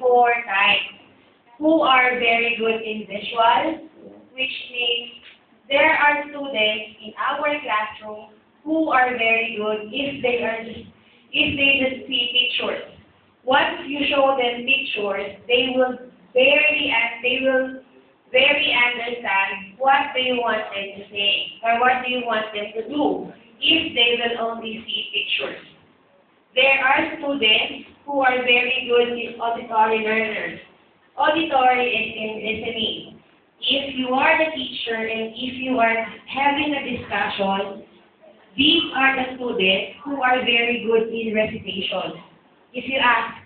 four types who are very good in visual, which means there are students in our classroom who are very good if they just see pictures. Once you show them pictures, they will very understand what do you want them to say or what do you want them to do if they will only see pictures. There are students who are very good in auditory learners. Auditory is in listening. If you are the teacher and if you are having a discussion, these are the students who are very good in recitation. If you ask,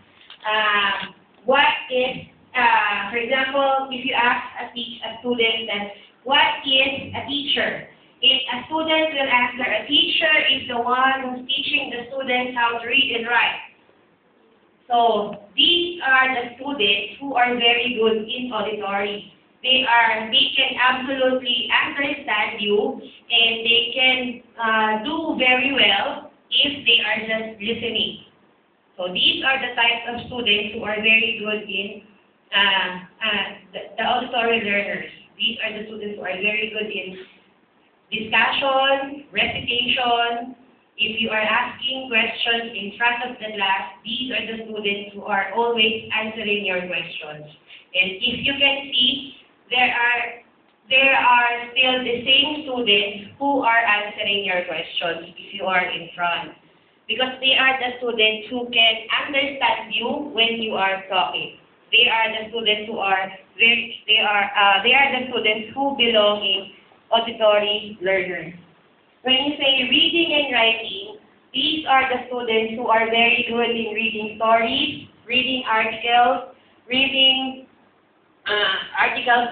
for example, if you ask a student that, what is a teacher? If a student will answer, a teacher is the one who's teaching the students how to read and write. So these are the students who are very good in auditory. They can absolutely understand you and they can do very well if they are just listening. So these are the types of students who are very good in the auditory learners. These are the students who are very good in discussion, recitation. If you are asking questions in front of the class, these are the students who are always answering your questions. And if you can see, there are still the same students who are answering your questions if you are in front. Because they are the students who can understand you when you are talking. They are the students who are the students who belong in auditory learners. When you say reading and writing, these are the students who are very good in reading stories, reading articles, reading articles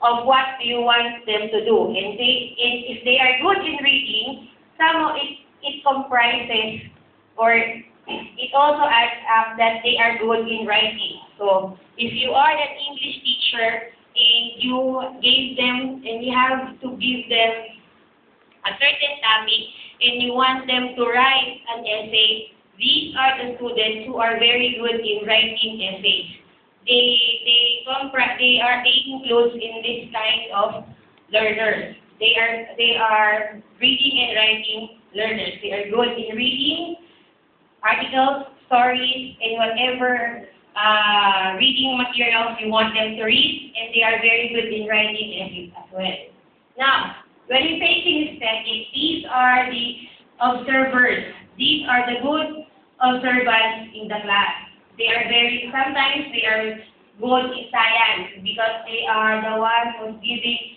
of what you want them to do. And if they are good in reading, somehow it comprises or it also adds up that they are good in writing. So if you are an English teacher and you have to give them a certain topic and you want them to write an essay, these are the students who are very good in writing essays. They include in this kind of learners. They are reading and writing learners. They are good in reading articles, stories, and whatever reading materials you want them to read, and they are very good in writing essays as well. Now, when you say kinesthetic, these are the observers. These are the good observants in the class. Sometimes they are good in science because they are the ones who's giving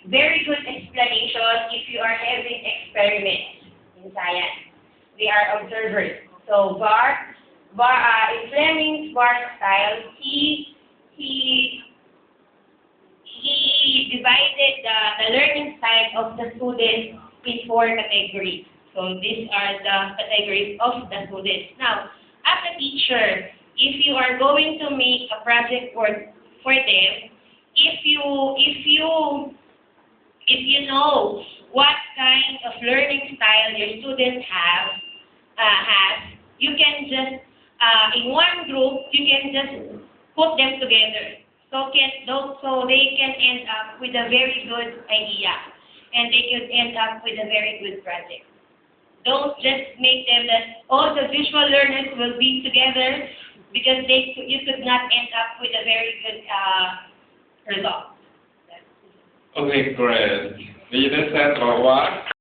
very good explanation if you are having experiments in science. They are observers. So in Fleming's Bark style, he divided the learning style of the students in 4 categories. So these are the categories of the students. Now, as a teacher, if you are going to make a project for them, if you know what kind of learning style your students has, you can just in one group you can just put them together. So they can end up with a very good idea, and they can end up with a very good project. Don't just make them that all the visual learners will be together because you could not end up with a very good result. Okay, great. Did you understand about what?